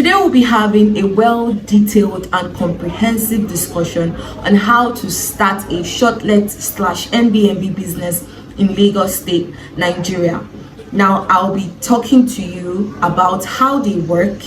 Today we'll be having a well-detailed and comprehensive discussion on how to start a shortlet / Airbnb business in Lagos State, Nigeria. Now I'll be talking to you about how they work,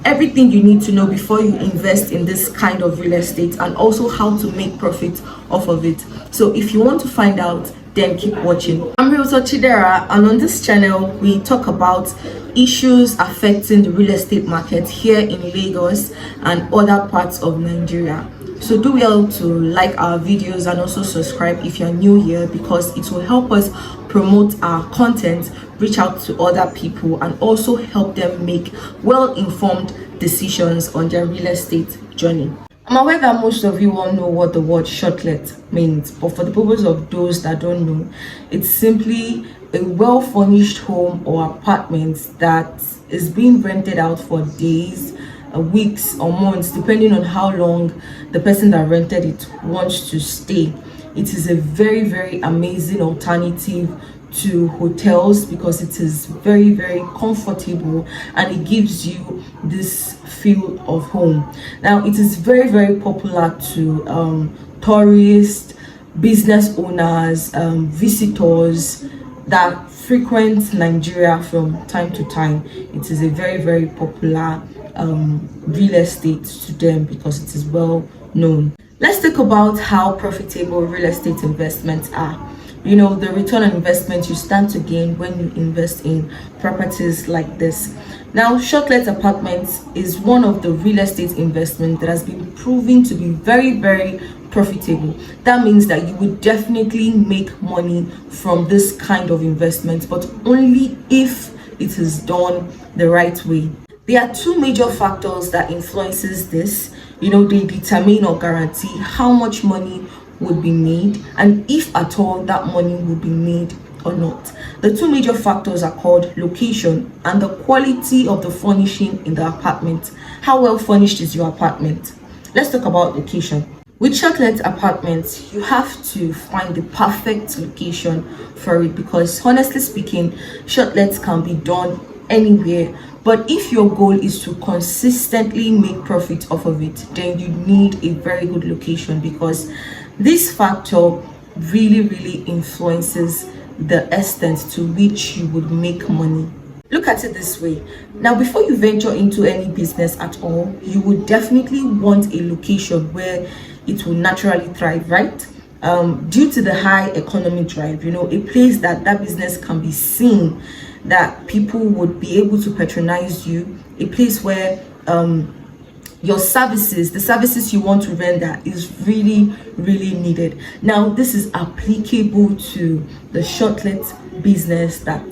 everything you need to know before you invest in this kind of real estate, and also how to make profit off of it. So if you want to find out, then keep watching. I'm Realtor Chidera, and on this channel we talk about issues affecting the real estate market here in Lagos and other parts of Nigeria. So do well to like our videos and also subscribe if you're new here, because it will help us promote our content, reach out to other people, and also help them make well-informed decisions on their real estate journey. I'm aware that most of you all know what the word shortlet means, but for the purpose of those that don't know, it's simply a well-furnished home or apartment that is being rented out for days, weeks or months, depending on how long the person that rented it wants to stay. It is a very amazing alternative to hotels because it is very comfortable and it gives you this feel of home. Now it is very popular to tourists, business owners, visitors that frequent Nigeria from time to time. It is a very popular real estate to them because it is well known. Let's talk about how profitable real estate investments are. You know, the return on investment you stand to gain when you invest in properties like this. Now, shortlet apartments is one of the real estate investments that has been proven to be very profitable. That means that you would definitely make money from this kind of investment, but only if it is done the right way. There are two major factors that influences this. You know, they determine or guarantee how much money would be made, and if at all that money would be made or not. The two major factors are called location and the quality of the furnishing in the apartment. How well furnished is your apartment? Let's talk about location. With shortlet apartments, you have to find the perfect location for it, because honestly speaking, shortlets can be done anywhere. But if your goal is to consistently make profit off of it, then you need a very good location, because this factor really influences the extent to which you would make money. Look at it this way. Now, before you venture into any business at all, you would definitely want a location where it will naturally thrive, right? Due to the high economy drive, you know, a place that business can be seen, that people would be able to patronize you, a place where your services, the services you want to render, is really needed. Now, this is applicable to the shortlet business that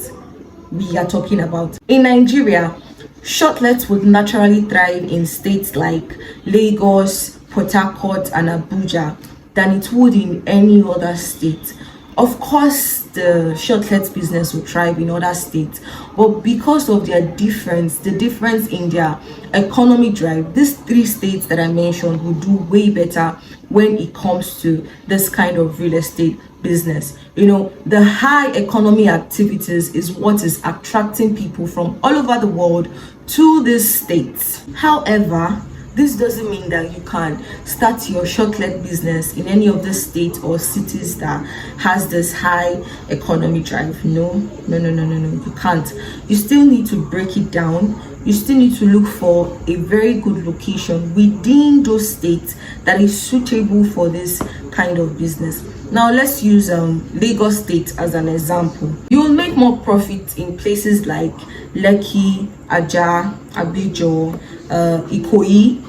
we are talking about. In Nigeria, shortlets would naturally thrive in states like Lagos, Port Harcourt and Abuja than it would in any other state. Of course, the shortlet business will thrive in other states, but because of their difference, the difference in their economy drive, these three states that I mentioned will do way better when it comes to this kind of real estate business. You know, the high economy activities is what is attracting people from all over the world to these states. However, this doesn't mean that you can start your shortlet business in any of the states or cities that has this high economy drive. No, you can't. You still need to break it down. You still need to look for a very good location within those states that is suitable for this kind of business. Now let's use Lagos State as an example. You will make more profit in places like Lekki, Ajah, Abijo, Ikoyi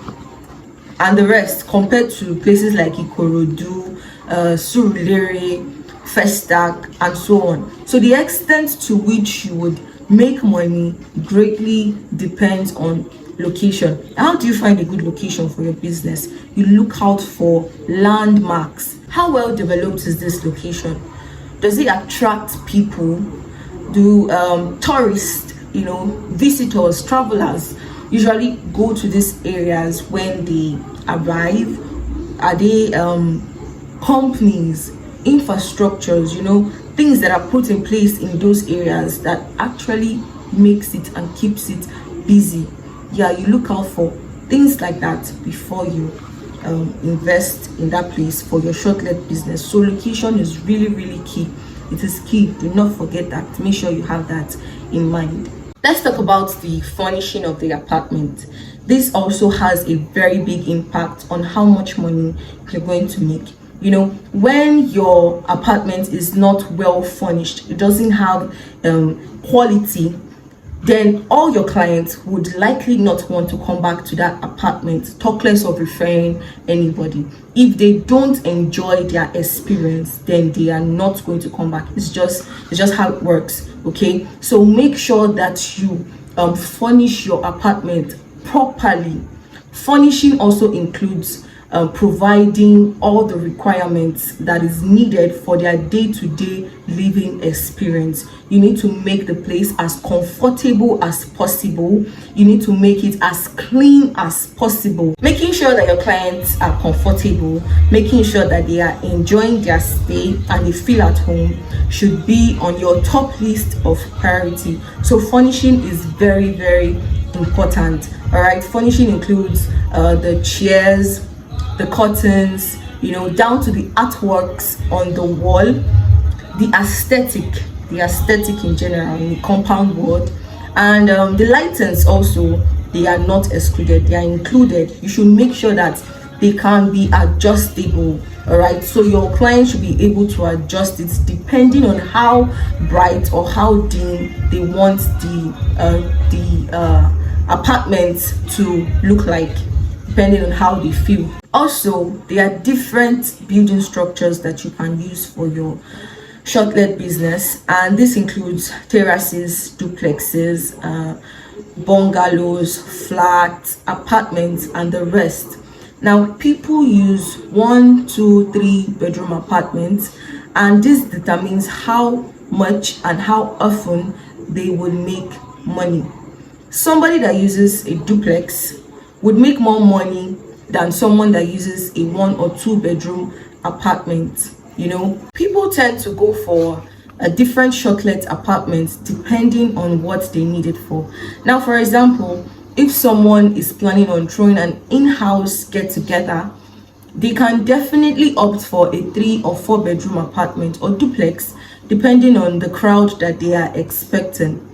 and the rest, compared to places like Ikorodu, Surulere, Festac and so on. So the extent to which you would make money greatly depends on location. How do you find a good location for your business? You look out for landmarks. How well developed is this location? Does it attract people? Do tourists, you know, visitors, travelers usually go to these areas when they arrive? Are they companies, infrastructures, you know, things that are put in place in those areas that actually makes it and keeps it busy? Yeah, you look out for things like that before you invest in that place for your shortlet business. So location is really, really key. It is key. Do not forget that. Make sure you have that in mind. Let's talk about the furnishing of the apartment. This also has a very big impact on how much money you're going to make. You know, when your apartment is not well furnished, it doesn't have quality, then all your clients would likely not want to come back to that apartment, talk less of referring anybody. If they don't enjoy their experience, then they are not going to come back. It's just how it works. Okay, so make sure that you furnish your apartment properly. Furnishing also includes providing all the requirements that is needed for their day-to-day living experience. You need to make the place as comfortable as possible. You need to make it as clean as possible. Making sure that your clients are comfortable, making sure that they are enjoying their stay and they feel at home should be on your top list of priority. So furnishing is very, very important. All right, furnishing includes the chairs, the curtains, you know, down to the artworks on the wall, the aesthetic in general in the compound wall, and the lightings also, they are not excluded, they are included. You should make sure that they can be adjustable. All right, so your client should be able to adjust it depending on how bright or how dim they want the apartment to look like, depending on how they feel. Also, there are different building structures that you can use for your shortlet business, and this includes terraces, duplexes, bungalows, flats, apartments, and the rest. Now, people use 1, 2, 3 bedroom apartments, and this determines how much and how often they will make money. Somebody that uses a duplex would make more money than someone that uses a 1 or 2 bedroom apartment. You know, people tend to go for a different shortlet apartments depending on what they need it for. Now, for example, if someone is planning on throwing an in-house get-together, they can definitely opt for a 3 or 4 bedroom apartment or duplex depending on the crowd that they are expecting.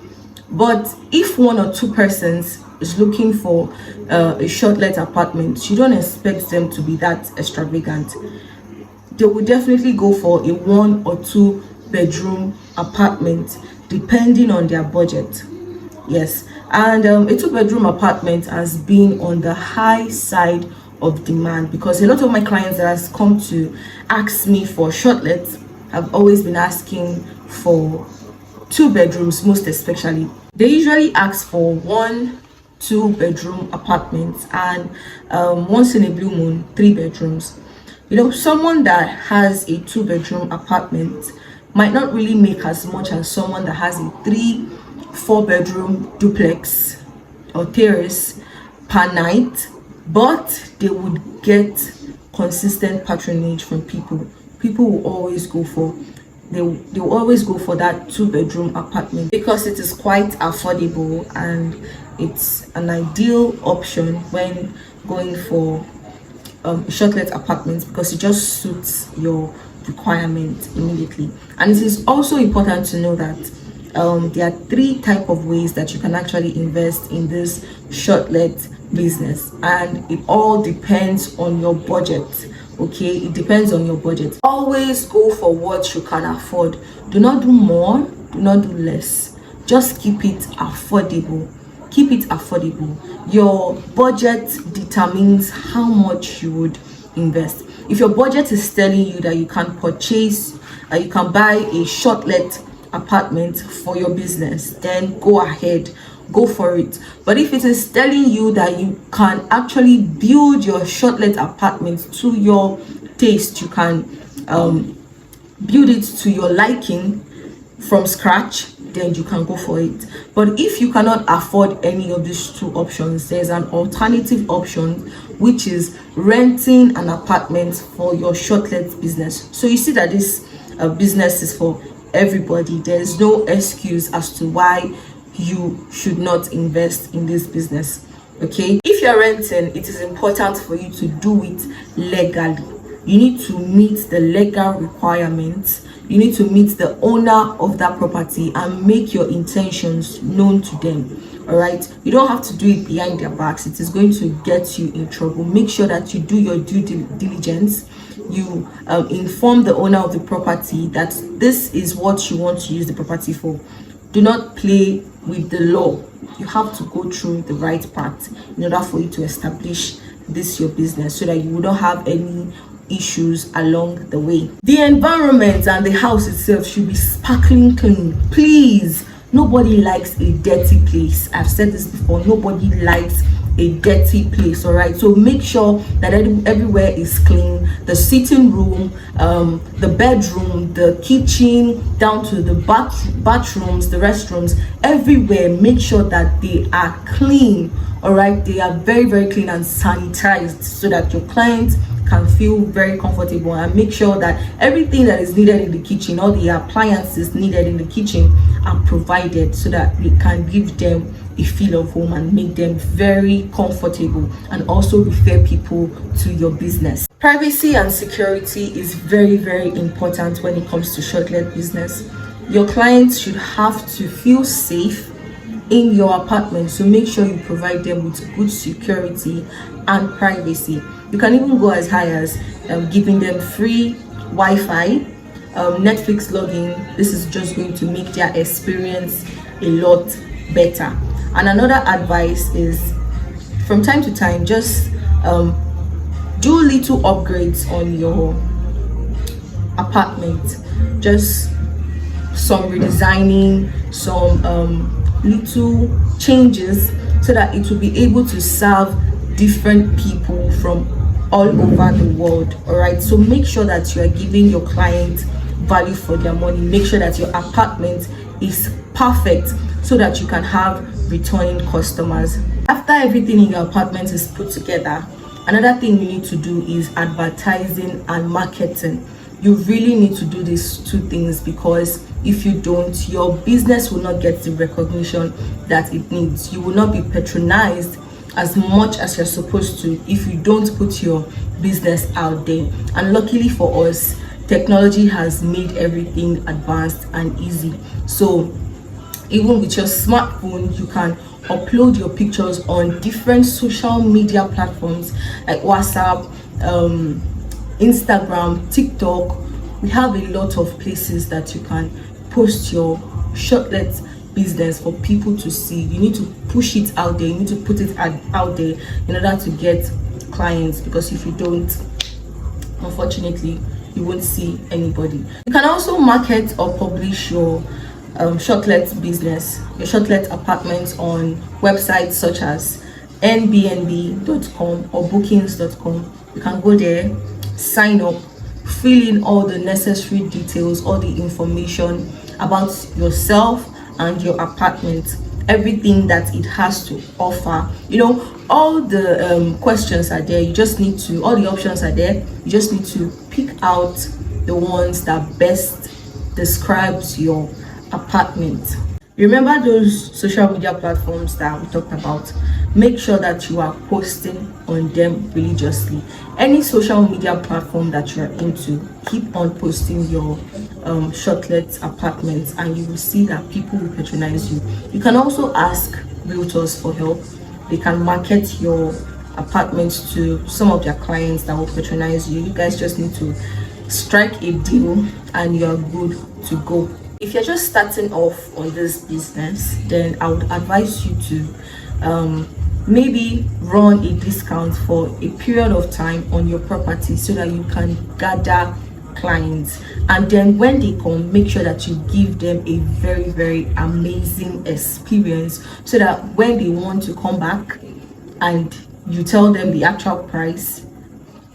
But if 1 or 2 persons is looking for a shortlet apartment, you don't expect them to be that extravagant. They will definitely go for a 1 or 2 bedroom apartment depending on their budget. Yes, and a 2 bedroom apartment has been on the high side of demand because a lot of my clients that has come to ask me for shortlets have always been asking for 2 bedrooms, most especially. They usually ask for 1, 2 bedroom apartments, and once in a blue moon 3 bedrooms. You know, someone that has a 2 bedroom apartment might not really make as much as someone that has a 3, 4 bedroom duplex or terrace per night, but they would get consistent patronage from people. People will always go for they will always go for that 2 bedroom apartment because it is quite affordable and it's an ideal option when going for shortlet apartments because it just suits your requirement immediately. And it is also important to know that there are 3 types of ways that you can actually invest in this shortlet business, and it all depends on your budget. Okay, it depends on your budget. Always go for what you can afford. Do not do more, do not do less. Just keep it affordable. Keep it affordable. Your budget determines how much you would invest. If your budget is telling you that you can purchase, you can buy a shortlet apartment for your business, then go ahead, go for it. But if it is telling you that you can actually build your shortlet apartment to your taste, you can build it to your liking from scratch, then you can go for it. But if you cannot afford any of these 2 options, there's an alternative option, which is renting an apartment for your shortlet business. So you see that this business is for everybody. There's no excuse as to why you should not invest in this business. Okay, if you're renting, it is important for you to do it legally. You need to meet the legal requirements. You need to meet the owner of that property and make your intentions known to them. All right, you don't have to do it behind their backs. It is going to get you in trouble. Make sure that you do your due diligence. You inform the owner of the property that this is what you want to use the property for. Do not play with the law. You have to go through the right path in order for you to establish this your business, so that you don't have any issues along the way. The environment and the house itself should be sparkling clean. Please, nobody likes a dirty place. I've said this before, nobody likes a dirty place. All right, so make sure that everywhere is clean. The sitting room, the bedroom, the kitchen, down to the bathrooms, the restrooms, everywhere, make sure that they are clean. All right, they are very, very clean and sanitized, so that your clients can feel very comfortable. And make sure that everything that is needed in the kitchen, all the appliances needed in the kitchen, are provided, so that we can give them a feel of home and make them very comfortable, and also refer people to your business. Privacy and security is very, very important when it comes to Shortlet business. Your clients should have to feel safe in your apartment, so make sure you provide them with good security and privacy. You can even go as high as giving them free Wi-Fi, Netflix login. This is just going to make their experience a lot better. And another advice is, from time to time, just do little upgrades on your apartment. Just some redesigning, some little changes, so that it will be able to serve different people from all over the world. All right, so make sure that you are giving your client value for their money. Make sure that your apartment is perfect, so that you can have returning customers. After everything in your apartment is put together, another thing you need to do is advertising and marketing. You really need to do these two things, because if you don't, your business will not get the recognition that it needs. You will not be patronized as much as you're supposed to if you don't put your business out there. And luckily for us, technology has made everything advanced and easy. So even with your smartphone, you can upload your pictures on different social media platforms like WhatsApp, Instagram, TikTok. We have a lot of places that you can post your Shortlet business for people to see. You need to push it out there. You need to put it out there in order to get clients, because if you don't, unfortunately, you won't see anybody. You can also market or publish your Shortlet business, your Shortlet apartments, on websites such as Airbnb.com or bookings.com. You can go there, sign up, fill in all the necessary details, all the information about yourself and your apartment, everything that it has to offer. You know, all the questions are there. You just need to, all the options are there. You just need to pick out the ones that best describes your apartment. Remember those social media platforms that we talked about? Make sure that you are posting on them religiously. Any social media platform that you're into, keep on posting your Shortlet apartments, and you will see that people will patronize you. You can also ask realtors for help. They can market your apartments to some of their clients that will patronize you. You guys just need to strike a deal and you're good to go. If you're just starting off on this business, then I would advise you to maybe run a discount for a period of time on your property, so that you can gather clients. And then when they come, make sure that you give them a very, very amazing experience, so that when they want to come back and you tell them the actual price,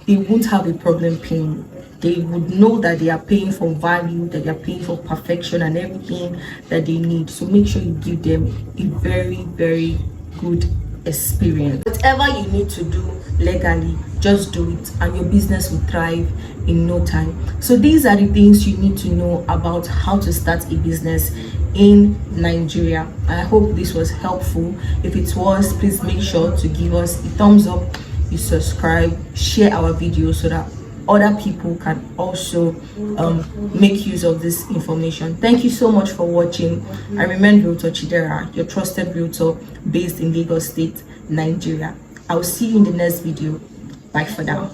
they won't have a problem paying. They would know that they are paying for value, that they are paying for perfection and everything that they need. So make sure you give them a very, very good experience. Whatever you need to do legally, just do it, and your business will thrive in no time. So these are the things you need to know about how to start a business in Nigeria. I hope this was helpful. If it was, please make sure to give us a thumbs up, you subscribe, share our videos so that other people can also make use of this information. Thank you so much for watching. I remain Realtor Chidera, your trusted realtor based in Lagos State, Nigeria. I will see you in the next video. Bye for now.